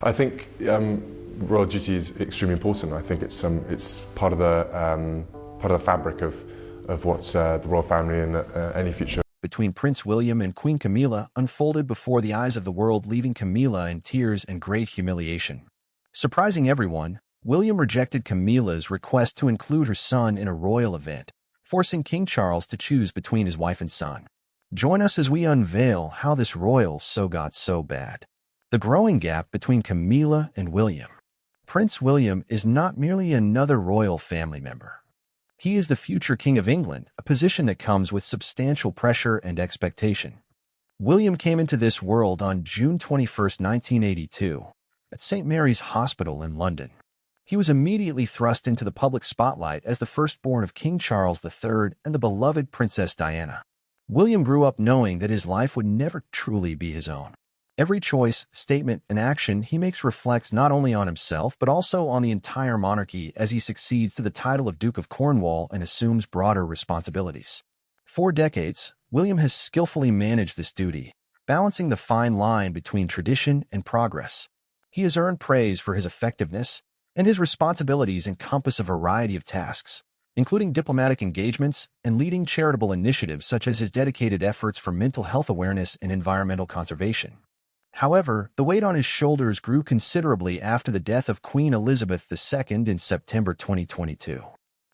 I think royal duty is extremely important. I think it's part of the fabric of what's the royal family and any future. Between Prince William and Queen Camilla unfolded before the eyes of the world, leaving Camilla in tears and great humiliation. Surprising everyone, William rejected Camilla's request to include her son in a royal event, forcing King Charles to choose between his wife and son. Join us as we unveil how this royal so got so bad. The growing gap between Camilla and William. Prince William is not merely another royal family member. He is the future King of England, a position that comes with substantial pressure and expectation. William came into this world on June 21, 1982, at St. Mary's Hospital in London. He was immediately thrust into the public spotlight as the firstborn of King Charles III and the beloved Princess Diana. William grew up knowing that his life would never truly be his own. Every choice, statement, and action he makes reflects not only on himself but also on the entire monarchy as he succeeds to the title of Duke of Cornwall and assumes broader responsibilities. For decades, William has skillfully managed this duty, balancing the fine line between tradition and progress. He has earned praise for his effectiveness, and his responsibilities encompass a variety of tasks, including diplomatic engagements and leading charitable initiatives such as his dedicated efforts for mental health awareness and environmental conservation. However, the weight on his shoulders grew considerably after the death of Queen Elizabeth II in September 2022.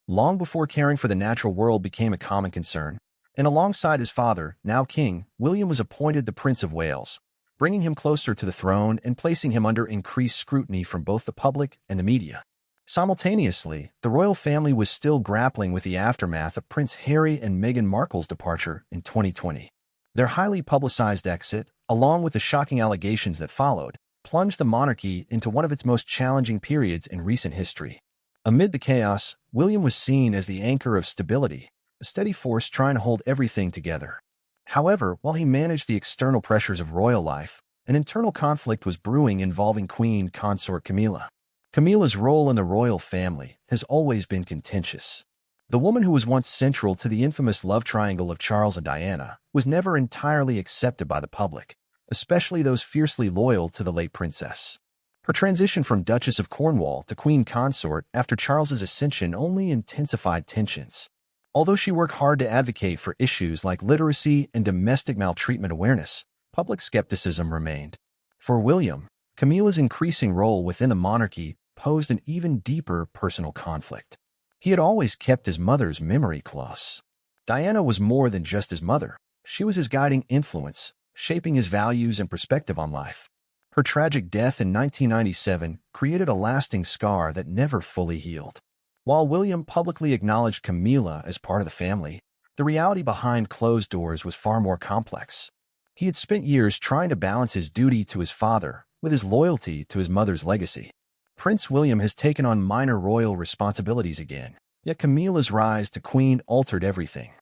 Long before caring for the natural world became a common concern, and alongside his father, now king, William was appointed the Prince of Wales, bringing him closer to the throne and placing him under increased scrutiny from both the public and the media. Simultaneously, the royal family was still grappling with the aftermath of Prince Harry and Meghan Markle's departure in 2020. Their highly publicized exit, along with the shocking allegations that followed, plunged the monarchy into one of its most challenging periods in recent history. Amid the chaos, William was seen as the anchor of stability, a steady force trying to hold everything together. However, while he managed the external pressures of royal life, an internal conflict was brewing involving Queen Consort Camilla. Camilla's role in the royal family has always been contentious. The woman who was once central to the infamous love triangle of Charles and Diana was never entirely accepted by the public, especially those fiercely loyal to the late princess. Her transition from Duchess of Cornwall to Queen Consort after Charles's ascension only intensified tensions. Although she worked hard to advocate for issues like literacy and domestic maltreatment awareness, public skepticism remained. For William, Camilla's increasing role within the monarchy posed an even deeper personal conflict. He had always kept his mother's memory close. Diana was more than just his mother. She was his guiding influence, shaping his values and perspective on life. Her tragic death in 1997 created a lasting scar that never fully healed. While William publicly acknowledged Camilla as part of the family, the reality behind closed doors was far more complex. He had spent years trying to balance his duty to his father with his loyalty to his mother's legacy. Prince William has taken on minor royal responsibilities again, yet Camilla's rise to queen altered everything.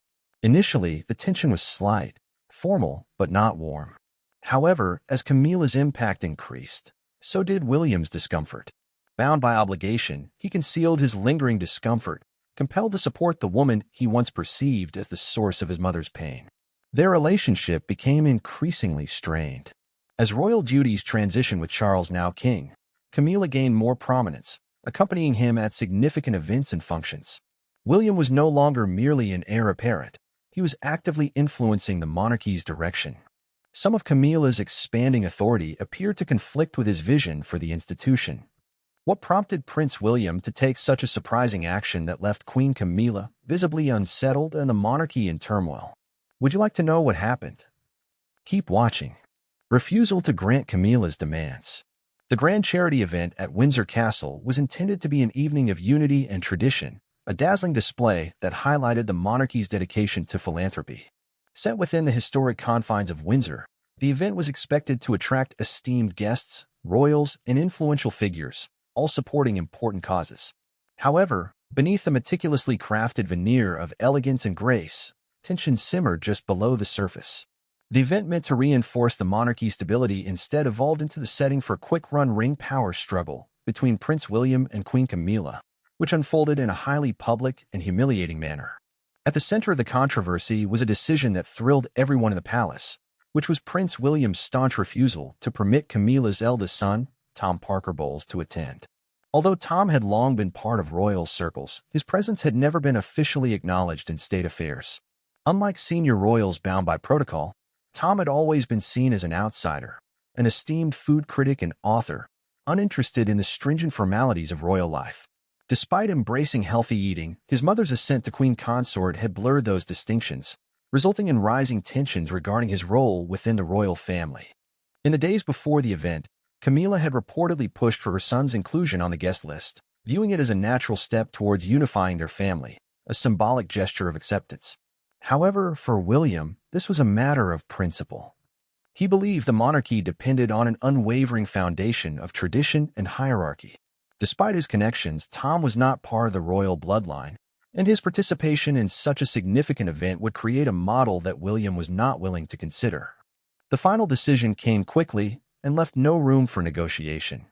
Initially, the tension was slight, formal, but not warm. However, as Camilla's impact increased, so did William's discomfort. Bound by obligation, he concealed his lingering discomfort, compelled to support the woman he once perceived as the source of his mother's pain. Their relationship became increasingly strained. As royal duties transitioned with Charles, now king, Camilla gained more prominence, accompanying him at significant events and functions. William was no longer merely an heir apparent. He was actively influencing the monarchy's direction. Some of Camilla's expanding authority appeared to conflict with his vision for the institution. What prompted Prince William to take such a surprising action that left Queen Camilla visibly unsettled and the monarchy in turmoil? Would you like to know what happened? Keep watching. Refusal to grant Camilla's demands. The grand charity event at Windsor Castle was intended to be an evening of unity and tradition, a dazzling display that highlighted the monarchy's dedication to philanthropy. Set within the historic confines of Windsor, the event was expected to attract esteemed guests, royals, and influential figures, all supporting important causes. However, beneath the meticulously crafted veneer of elegance and grace, tension simmered just below the surface. The event meant to reinforce the monarchy's stability instead evolved into the setting for a quick-run ring power struggle between Prince William and Queen Camilla, which unfolded in a highly public and humiliating manner. At the center of the controversy was a decision that thrilled everyone in the palace, which was Prince William's staunch refusal to permit Camilla's eldest son, Tom Parker Bowles, to attend. Although Tom had long been part of royal circles, his presence had never been officially acknowledged in state affairs. Unlike senior royals bound by protocol, Tom had always been seen as an outsider, an esteemed food critic and author, uninterested in the stringent formalities of royal life. Despite embracing healthy eating, his mother's ascent to Queen Consort had blurred those distinctions, resulting in rising tensions regarding his role within the royal family. In the days before the event, Camilla had reportedly pushed for her son's inclusion on the guest list, viewing it as a natural step towards unifying their family, a symbolic gesture of acceptance. However, for William, this was a matter of principle. He believed the monarchy depended on an unwavering foundation of tradition and hierarchy. Despite his connections, Tom was not part of the royal bloodline, and his participation in such a significant event would create a model that William was not willing to consider. The final decision came quickly and left no room for negotiation.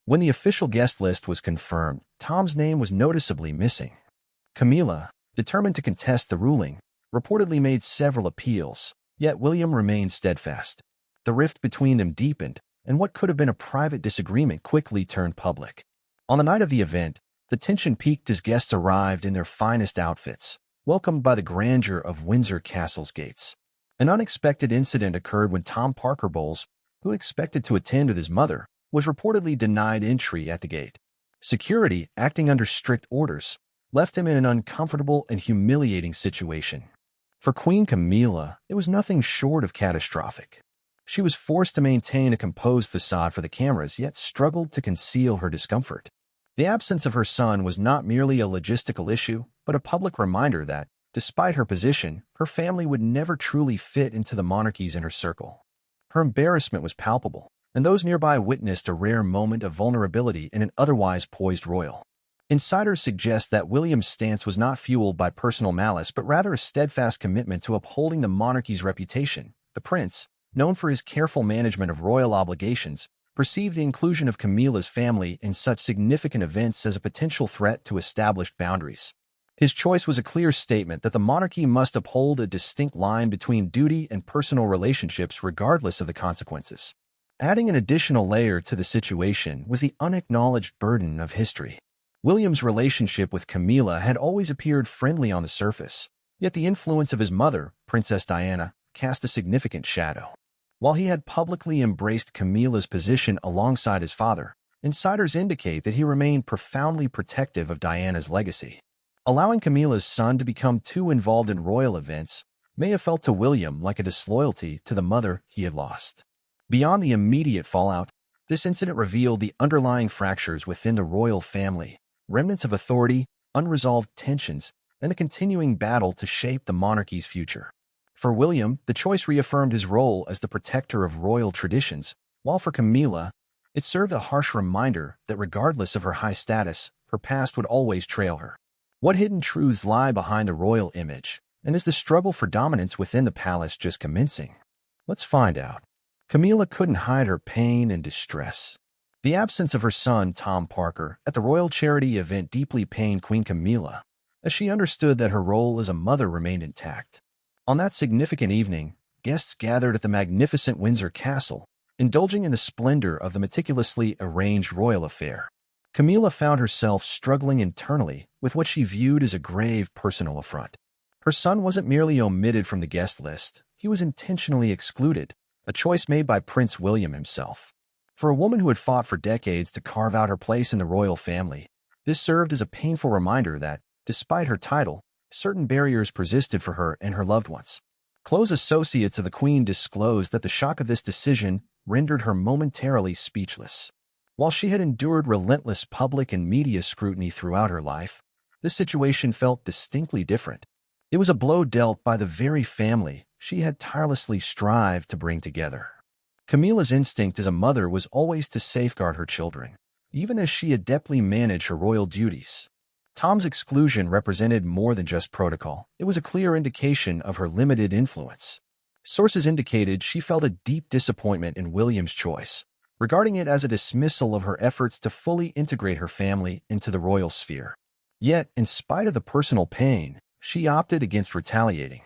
When the official guest list was confirmed, Tom's name was noticeably missing. Camilla, determined to contest the ruling, reportedly made several appeals, yet William remained steadfast. The rift between them deepened, and what could have been a private disagreement quickly turned public. On the night of the event, the tension peaked as guests arrived in their finest outfits, welcomed by the grandeur of Windsor Castle's gates. An unexpected incident occurred when Tom Parker Bowles, who expected to attend with his mother, was reportedly denied entry at the gate. Security, acting under strict orders, left him in an uncomfortable and humiliating situation. For Queen Camilla, it was nothing short of catastrophic. She was forced to maintain a composed facade for the cameras, yet struggled to conceal her discomfort. The absence of her son was not merely a logistical issue, but a public reminder that, despite her position, her family would never truly fit into the monarchy's inner circle. Her embarrassment was palpable, and those nearby witnessed a rare moment of vulnerability in an otherwise poised royal. Insiders suggest that William's stance was not fueled by personal malice, but rather a steadfast commitment to upholding the monarchy's reputation. The prince, known for his careful management of royal obligations, perceived the inclusion of Camilla's family in such significant events as a potential threat to established boundaries. His choice was a clear statement that the monarchy must uphold a distinct line between duty and personal relationships regardless of the consequences. Adding an additional layer to the situation was the unacknowledged burden of history. William's relationship with Camilla had always appeared friendly on the surface, yet the influence of his mother, Princess Diana, cast a significant shadow. While he had publicly embraced Camilla's position alongside his father, insiders indicate that he remained profoundly protective of Diana's legacy. Allowing Camilla's son to become too involved in royal events may have felt to William like a disloyalty to the mother he had lost. Beyond the immediate fallout, this incident revealed the underlying fractures within the royal family, remnants of authority, unresolved tensions, and the continuing battle to shape the monarchy's future. For William, the choice reaffirmed his role as the protector of royal traditions, while for Camilla, it served a harsh reminder that regardless of her high status, her past would always trail her. What hidden truths lie behind the royal image, and is the struggle for dominance within the palace just commencing? Let's find out. Camilla couldn't hide her pain and distress. The absence of her son, Tom Parker, at the royal charity event deeply pained Queen Camilla, as she understood that her role as a mother remained intact. On that significant evening, guests gathered at the magnificent Windsor Castle, indulging in the splendor of the meticulously arranged royal affair. Camilla found herself struggling internally with what she viewed as a grave personal affront. Her son wasn't merely omitted from the guest list, he was intentionally excluded, a choice made by Prince William himself. For a woman who had fought for decades to carve out her place in the royal family, this served as a painful reminder that, despite her title, certain barriers persisted for her and her loved ones. Close associates of the Queen disclosed that the shock of this decision rendered her momentarily speechless. While she had endured relentless public and media scrutiny throughout her life, this situation felt distinctly different. It was a blow dealt by the very family she had tirelessly strived to bring together. Camilla's instinct as a mother was always to safeguard her children, even as she adeptly managed her royal duties. Tom's exclusion represented more than just protocol. It was a clear indication of her limited influence. Sources indicated she felt a deep disappointment in William's choice, regarding it as a dismissal of her efforts to fully integrate her family into the royal sphere. Yet, in spite of the personal pain, she opted against retaliating.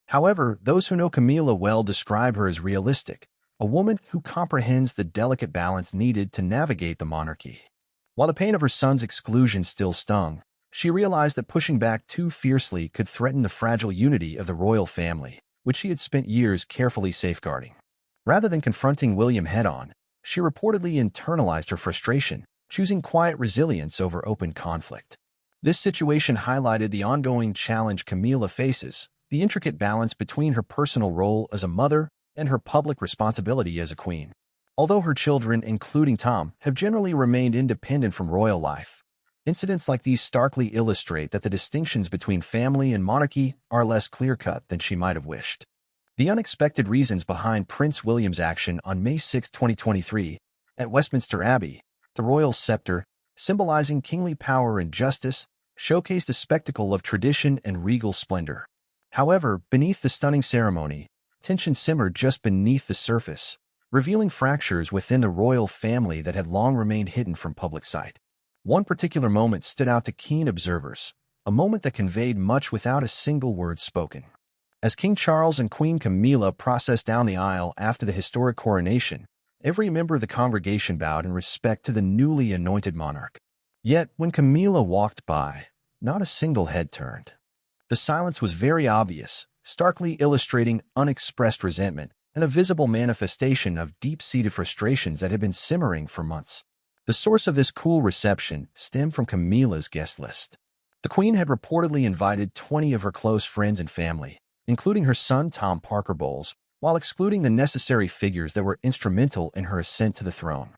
However, those who know Camilla well describe her as realistic, a woman who comprehends the delicate balance needed to navigate the monarchy. While the pain of her son's exclusion still stung, she realized that pushing back too fiercely could threaten the fragile unity of the royal family, which she had spent years carefully safeguarding. Rather than confronting William head-on, she reportedly internalized her frustration, choosing quiet resilience over open conflict. This situation highlighted the ongoing challenge Camilla faces, the intricate balance between her personal role as a mother and her public responsibility as a queen. Although her children, including Tom, have generally remained independent from royal life, incidents like these starkly illustrate that the distinctions between family and monarchy are less clear-cut than she might have wished. The unexpected reasons behind Prince William's action on May 6, 2023, at Westminster Abbey, the royal scepter, symbolizing kingly power and justice, showcased a spectacle of tradition and regal splendor. However, beneath the stunning ceremony, tension simmered just beneath the surface, revealing fractures within the royal family that had long remained hidden from public sight. One particular moment stood out to keen observers, a moment that conveyed much without a single word spoken. As King Charles and Queen Camilla processed down the aisle after the historic coronation, every member of the congregation bowed in respect to the newly anointed monarch. Yet, when Camilla walked by, not a single head turned. The silence was very obvious, starkly illustrating unexpressed resentment and a visible manifestation of deep-seated frustrations that had been simmering for months. The source of this cool reception stemmed from Camilla's guest list. The Queen had reportedly invited 20 of her close friends and family, including her son Tom Parker Bowles, while excluding the necessary figures that were instrumental in her ascent to the throne.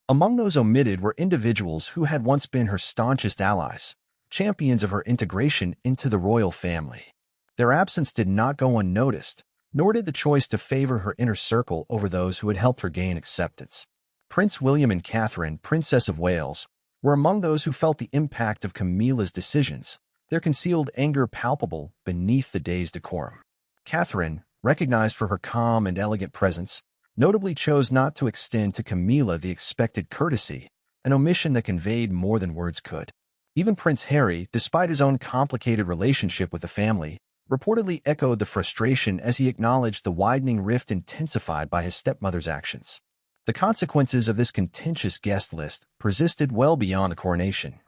Among those omitted were individuals who had once been her staunchest allies, champions of her integration into the royal family. Their absence did not go unnoticed, nor did the choice to favor her inner circle over those who had helped her gain acceptance. Prince William and Catherine, Princess of Wales, were among those who felt the impact of Camilla's decisions, their concealed anger palpable beneath the day's decorum. Catherine, recognized for her calm and elegant presence, notably chose not to extend to Camilla the expected courtesy, an omission that conveyed more than words could. Even Prince Harry, despite his own complicated relationship with the family, reportedly echoed the frustration as he acknowledged the widening rift intensified by his stepmother's actions. The consequences of this contentious guest list persisted well beyond the coronation.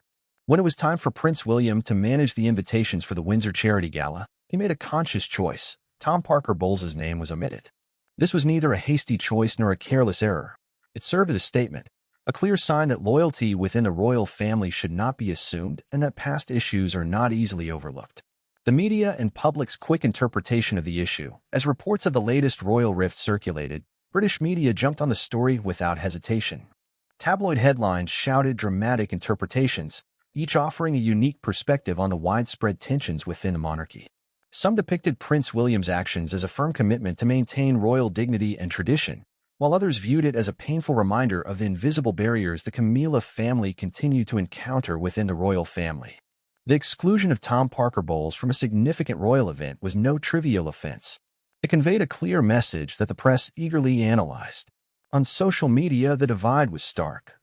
When it was time for Prince William to manage the invitations for the Windsor Charity Gala, he made a conscious choice. Tom Parker Bowles' name was omitted. This was neither a hasty choice nor a careless error. It served as a statement, a clear sign that loyalty within the royal family should not be assumed and that past issues are not easily overlooked. The media and public's quick interpretation of the issue, as reports of the latest royal rift circulated, British media jumped on the story without hesitation. Tabloid headlines shouted dramatic interpretations, each offering a unique perspective on the widespread tensions within the monarchy. Some depicted Prince William's actions as a firm commitment to maintain royal dignity and tradition, while others viewed it as a painful reminder of the invisible barriers the Camilla family continued to encounter within the royal family. The exclusion of Tom Parker Bowles from a significant royal event was no trivial offense. It conveyed a clear message that the press eagerly analyzed. On social media, the divide was stark.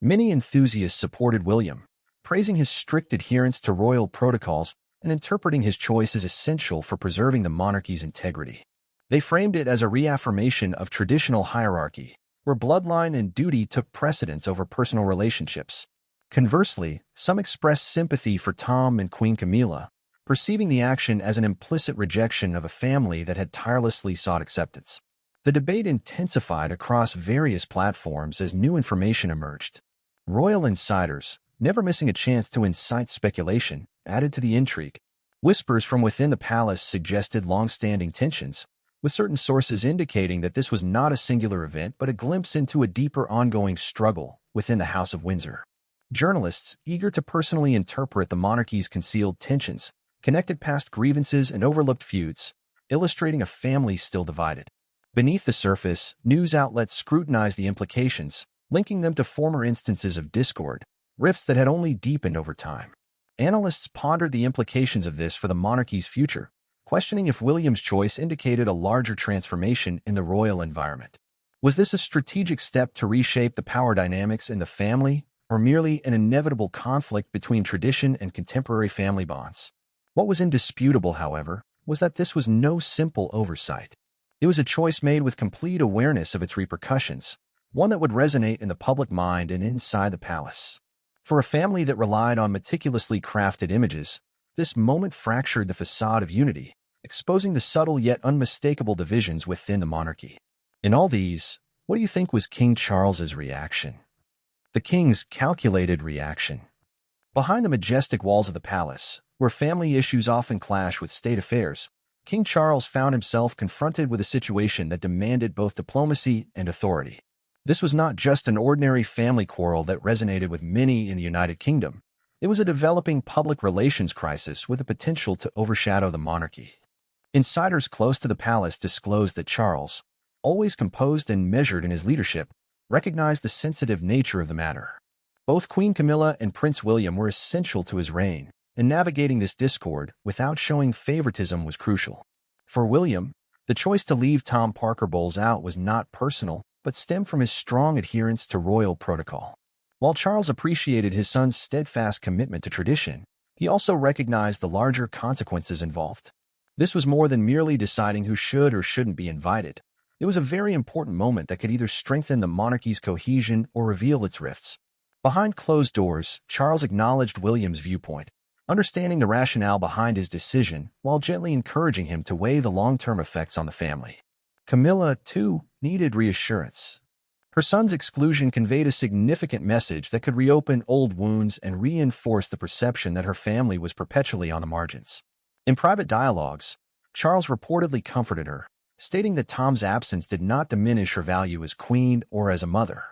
Many enthusiasts supported William, praising his strict adherence to royal protocols and interpreting his choice as essential for preserving the monarchy's integrity. They framed it as a reaffirmation of traditional hierarchy, where bloodline and duty took precedence over personal relationships. Conversely, some expressed sympathy for Tom and Queen Camilla, perceiving the action as an implicit rejection of a family that had tirelessly sought acceptance. The debate intensified across various platforms as new information emerged. Royal insiders, never missing a chance to incite speculation, added to the intrigue. Whispers from within the palace suggested long-standing tensions, with certain sources indicating that this was not a singular event but a glimpse into a deeper ongoing struggle within the House of Windsor. Journalists, eager to personally interpret the monarchy's concealed tensions, connected past grievances and overlooked feuds, illustrating a family still divided. Beneath the surface, news outlets scrutinized the implications, linking them to former instances of discord, rifts that had only deepened over time. Analysts pondered the implications of this for the monarchy's future, questioning if William's choice indicated a larger transformation in the royal environment. Was this a strategic step to reshape the power dynamics in the family, or merely an inevitable conflict between tradition and contemporary family bonds? What was indisputable, however, was that this was no simple oversight. It was a choice made with complete awareness of its repercussions, one that would resonate in the public mind and inside the palace. For a family that relied on meticulously crafted images, this moment fractured the facade of unity, exposing the subtle yet unmistakable divisions within the monarchy. In all these, what do you think was King Charles's reaction? The king's calculated reaction. Behind the majestic walls of the palace, where family issues often clash with state affairs, King Charles found himself confronted with a situation that demanded both diplomacy and authority. This was not just an ordinary family quarrel that resonated with many in the United Kingdom. It was a developing public relations crisis with the potential to overshadow the monarchy. Insiders close to the palace disclosed that Charles, always composed and measured in his leadership, recognized the sensitive nature of the matter. Both Queen Camilla and Prince William were essential to his reign, and navigating this discord without showing favoritism was crucial. For William, the choice to leave Tom Parker Bowles out was not personal, but stemmed from his strong adherence to royal protocol. While Charles appreciated his son's steadfast commitment to tradition, he also recognized the larger consequences involved. This was more than merely deciding who should or shouldn't be invited. It was a very important moment that could either strengthen the monarchy's cohesion or reveal its rifts. Behind closed doors, Charles acknowledged William's viewpoint, understanding the rationale behind his decision while gently encouraging him to weigh the long-term effects on the family. Camilla, too, needed reassurance. Her son's exclusion conveyed a significant message that could reopen old wounds and reinforce the perception that her family was perpetually on the margins. In private dialogues, Charles reportedly comforted her, stating that Tom's absence did not diminish her value as queen or as a mother.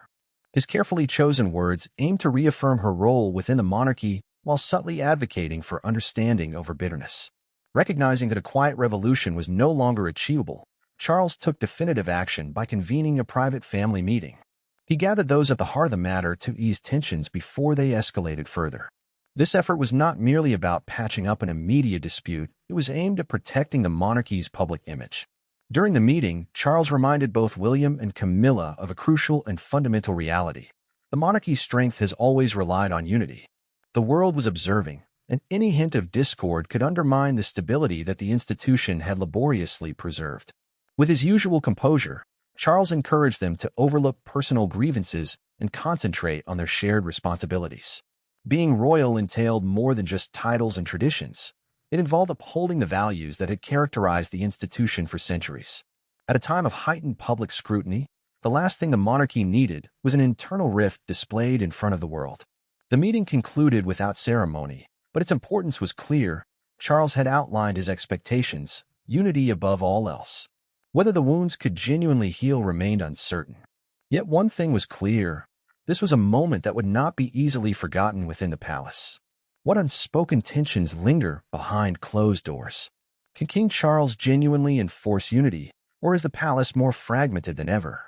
His carefully chosen words aimed to reaffirm her role within the monarchy while subtly advocating for understanding over bitterness. Recognizing that a quiet revolution was no longer achievable, Charles took definitive action by convening a private family meeting. He gathered those at the heart of the matter to ease tensions before they escalated further. This effort was not merely about patching up an immediate dispute, it was aimed at protecting the monarchy's public image. During the meeting, Charles reminded both William and Camilla of a crucial and fundamental reality. The monarchy's strength has always relied on unity. The world was observing, and any hint of discord could undermine the stability that the institution had laboriously preserved. With his usual composure, Charles encouraged them to overlook personal grievances and concentrate on their shared responsibilities. Being royal entailed more than just titles and traditions. It involved upholding the values that had characterized the institution for centuries. At a time of heightened public scrutiny, the last thing the monarchy needed was an internal rift displayed in front of the world. The meeting concluded without ceremony, but its importance was clear. Charles had outlined his expectations, unity above all else. Whether the wounds could genuinely heal remained uncertain. Yet one thing was clear. This was a moment that would not be easily forgotten within the palace. What unspoken tensions linger behind closed doors? Can King Charles genuinely enforce unity, or is the palace more fragmented than ever?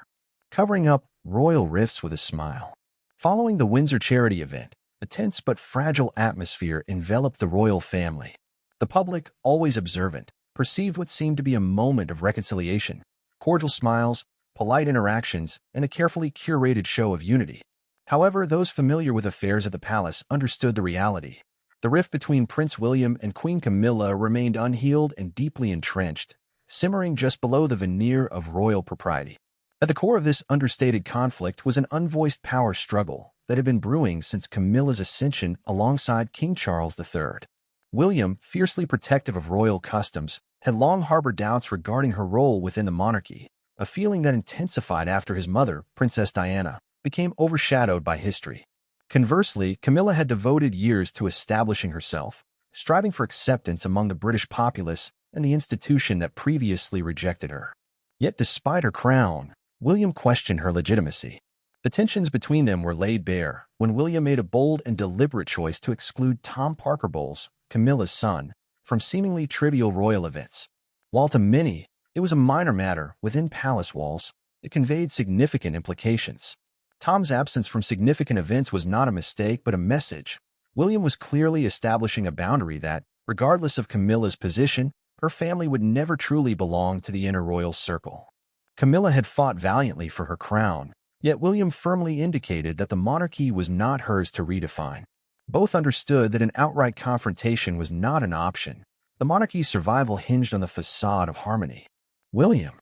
Covering up royal rifts with a smile. Following the Windsor charity event, a tense but fragile atmosphere enveloped the royal family. The public, always observant, perceived what seemed to be a moment of reconciliation, cordial smiles, polite interactions, and a carefully curated show of unity. However, those familiar with affairs at the palace understood the reality. The rift between Prince William and Queen Camilla remained unhealed and deeply entrenched, simmering just below the veneer of royal propriety. At the core of this understated conflict was an unvoiced power struggle that had been brewing since Camilla's ascension alongside King Charles III. William, fiercely protective of royal customs, had long harbored doubts regarding her role within the monarchy, a feeling that intensified after his mother, Princess Diana, became overshadowed by history. Conversely, Camilla had devoted years to establishing herself, striving for acceptance among the British populace and the institution that previously rejected her. Yet despite her crown, William questioned her legitimacy. The tensions between them were laid bare when William made a bold and deliberate choice to exclude Tom Parker Bowles, Camilla's son, from seemingly trivial royal events. While to many, it was a minor matter within palace walls, it conveyed significant implications. Tom's absence from significant events was not a mistake but a message. William was clearly establishing a boundary that, regardless of Camilla's position, her family would never truly belong to the inner royal circle. Camilla had fought valiantly for her crown, yet William firmly indicated that the monarchy was not hers to redefine. Both understood that an outright confrontation was not an option. The monarchy's survival hinged on the facade of harmony. William,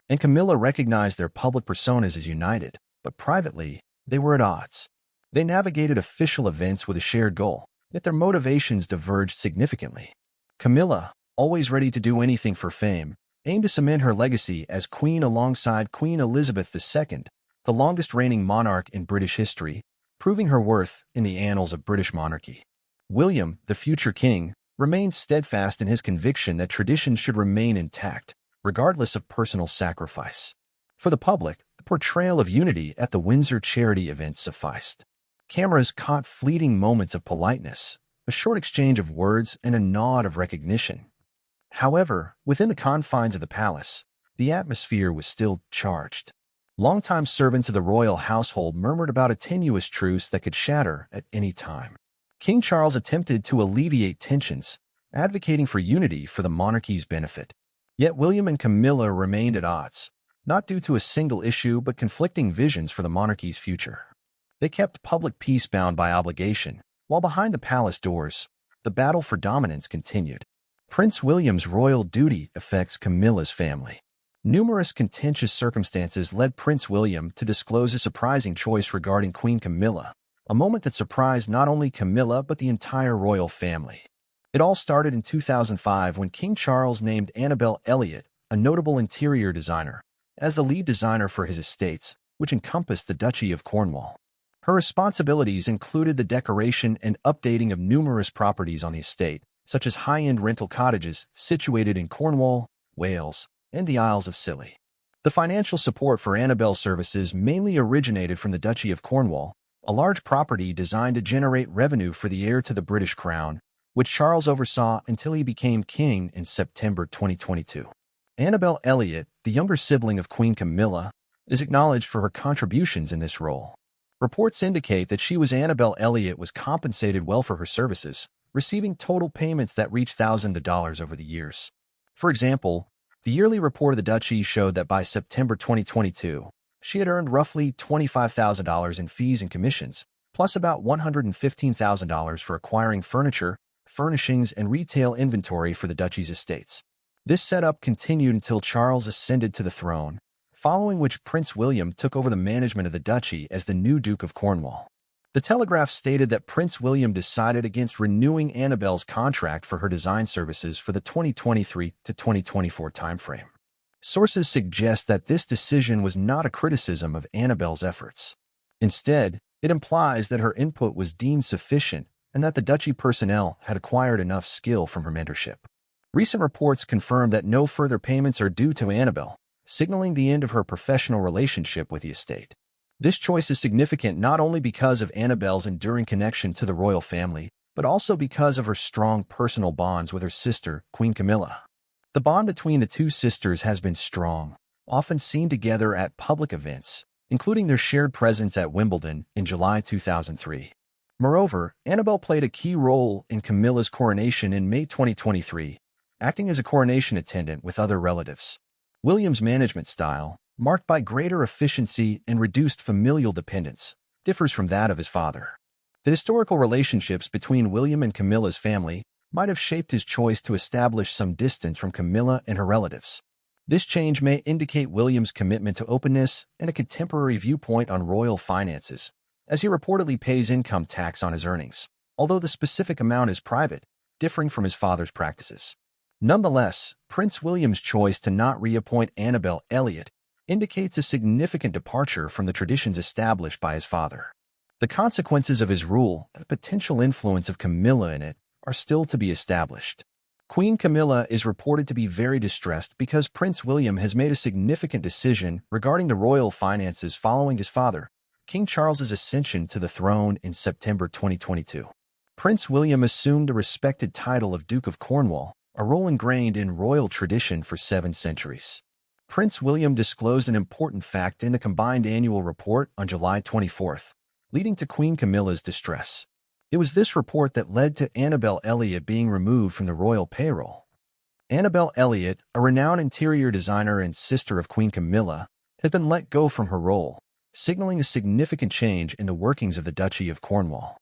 and Camilla recognized their public personas as united, but privately, they were at odds. They navigated official events with a shared goal, yet their motivations diverged significantly. Camilla, always ready to do anything for fame, aimed to cement her legacy as queen alongside Queen Elizabeth II, the longest-reigning monarch in British history, proving her worth in the annals of British monarchy. William, the future king, remained steadfast in his conviction that traditions should remain intact, regardless of personal sacrifice. For the public, the portrayal of unity at the Windsor charity event sufficed. Cameras caught fleeting moments of politeness, a short exchange of words, and a nod of recognition. However, within the confines of the palace, the atmosphere was still charged. Longtime servants of the royal household murmured about a tenuous truce that could shatter at any time. King Charles attempted to alleviate tensions, advocating for unity for the monarchy's benefit. Yet William and Camilla remained at odds, not due to a single issue but conflicting visions for the monarchy's future. They kept public peace bound by obligation, while behind the palace doors, the battle for dominance continued. Prince William's royal duty affects Camilla's family. Numerous contentious circumstances led Prince William to disclose a surprising choice regarding Queen Camilla, a moment that surprised not only Camilla but the entire royal family. It all started in 2005 when King Charles named Annabel Elliot, a notable interior designer, as the lead designer for his estates, which encompassed the Duchy of Cornwall. Her responsibilities included the decoration and updating of numerous properties on the estate, such as high-end rental cottages situated in Cornwall, Wales, and the Isles of Scilly. The financial support for Annabel's services mainly originated from the Duchy of Cornwall, a large property designed to generate revenue for the heir to the British crown, which Charles oversaw until he became king in September 2022. Annabel Elliot, the younger sibling of Queen Camilla, is acknowledged for her contributions in this role. Reports indicate that Annabel Elliot was compensated well for her services, receiving total payments that reached thousands of dollars over the years. For example, the yearly report of the Duchy showed that by September 2022, she had earned roughly $25,000 in fees and commissions, plus about $115,000 for acquiring furniture, furnishings, and retail inventory for the Duchy's estates. This setup continued until Charles ascended to the throne, following which Prince William took over the management of the Duchy as the new Duke of Cornwall. The Telegraph stated that Prince William decided against renewing Annabel's contract for her design services for the 2023 to 2024 timeframe. Sources suggest that this decision was not a criticism of Annabel's efforts. Instead, it implies that her input was deemed sufficient and that the Duchy personnel had acquired enough skill from her mentorship. Recent reports confirm that no further payments are due to Annabel, signaling the end of her professional relationship with the estate. This choice is significant not only because of Annabel's enduring connection to the royal family, but also because of her strong personal bonds with her sister, Queen Camilla. The bond between the two sisters has been strong, often seen together at public events, including their shared presence at Wimbledon in July 2003. Moreover, Annabel played a key role in Camilla's coronation in May 2023, acting as a coronation attendant with other relatives. William's management style, marked by greater efficiency and reduced familial dependence, differs from that of his father. The historical relationships between William and Camilla's family might have shaped his choice to establish some distance from Camilla and her relatives. This change may indicate William's commitment to openness and a contemporary viewpoint on royal finances, as he reportedly pays income tax on his earnings, although the specific amount is private, differing from his father's practices. Nonetheless, Prince William's choice to not reappoint Annabel Elliot indicates a significant departure from the traditions established by his father. The consequences of his rule and the potential influence of Camilla in it are still to be established. Queen Camilla is reported to be very distressed because Prince William has made a significant decision regarding the royal finances following his father, King Charles's ascension to the throne in September 2022. Prince William assumed the respected title of Duke of Cornwall, a role ingrained in royal tradition for 7 centuries. Prince William disclosed an important fact in the combined annual report on July 24th, leading to Queen Camilla's distress. It was this report that led to Annabel Elliot being removed from the royal payroll. Annabel Elliot, a renowned interior designer and sister of Queen Camilla, has been let go from her role, signaling a significant change in the workings of the Duchy of Cornwall.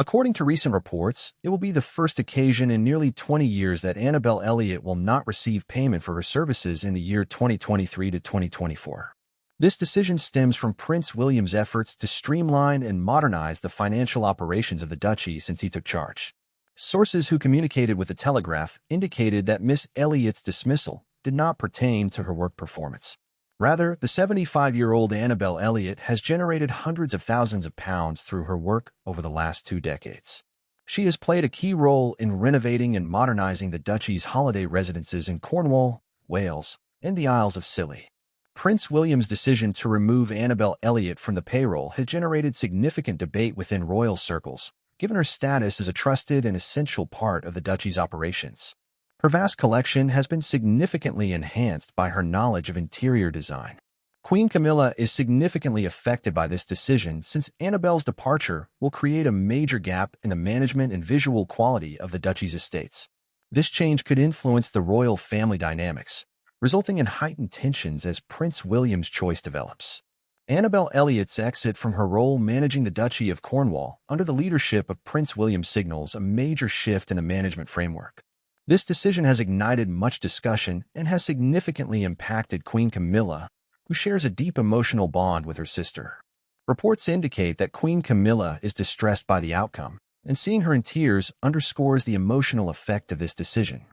According to recent reports, it will be the first occasion in nearly 20 years that Annabelle Elliott will not receive payment for her services in the year 2023 to 2024. This decision stems from Prince William's efforts to streamline and modernize the financial operations of the duchy since he took charge. Sources who communicated with the Telegraph indicated that Miss Elliott's dismissal did not pertain to her work performance. Rather, the 75-year-old Annabelle Elliott has generated hundreds of thousands of pounds through her work over the last 2 decades. She has played a key role in renovating and modernizing the duchy's holiday residences in Cornwall, Wales, and the Isles of Scilly. Prince William's decision to remove Annabelle Elliott from the payroll has generated significant debate within royal circles, given her status as a trusted and essential part of the duchy's operations. Her vast collection has been significantly enhanced by her knowledge of interior design. Queen Camilla is significantly affected by this decision since Annabelle's departure will create a major gap in the management and visual quality of the duchy's estates. This change could influence the royal family dynamics, resulting in heightened tensions as Prince William's choice develops. Annabelle Elliott's exit from her role managing the Duchy of Cornwall under the leadership of Prince William signals a major shift in the management framework. This decision has ignited much discussion and has significantly impacted Queen Camilla, who shares a deep emotional bond with her sister. Reports indicate that Queen Camilla is distressed by the outcome, and seeing her in tears underscores the emotional effect of this decision.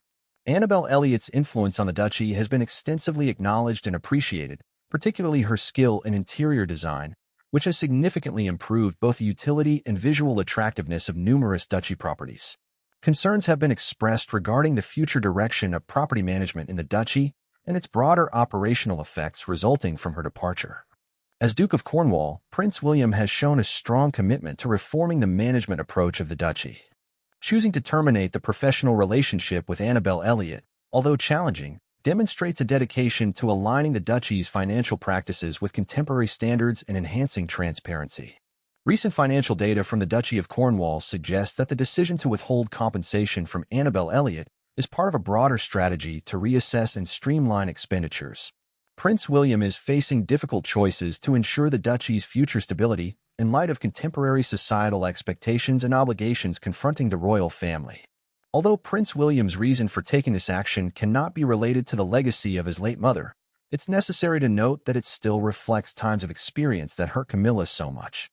Annabelle Elliott's influence on the duchy has been extensively acknowledged and appreciated, particularly her skill in interior design, which has significantly improved both the utility and visual attractiveness of numerous duchy properties. Concerns have been expressed regarding the future direction of property management in the duchy and its broader operational effects resulting from her departure. As Duke of Cornwall, Prince William has shown a strong commitment to reforming the management approach of the duchy. Choosing to terminate the professional relationship with Annabelle Elliott, although challenging, demonstrates a dedication to aligning the duchy's financial practices with contemporary standards and enhancing transparency. Recent financial data from the Duchy of Cornwall suggests that the decision to withhold compensation from Annabelle Elliott is part of a broader strategy to reassess and streamline expenditures. Prince William is facing difficult choices to ensure the duchy's future stability in light of contemporary societal expectations and obligations confronting the royal family. Although Prince William's reason for taking this action cannot be related to the legacy of his late mother, it's necessary to note that it still reflects times of experience that hurt Camilla so much.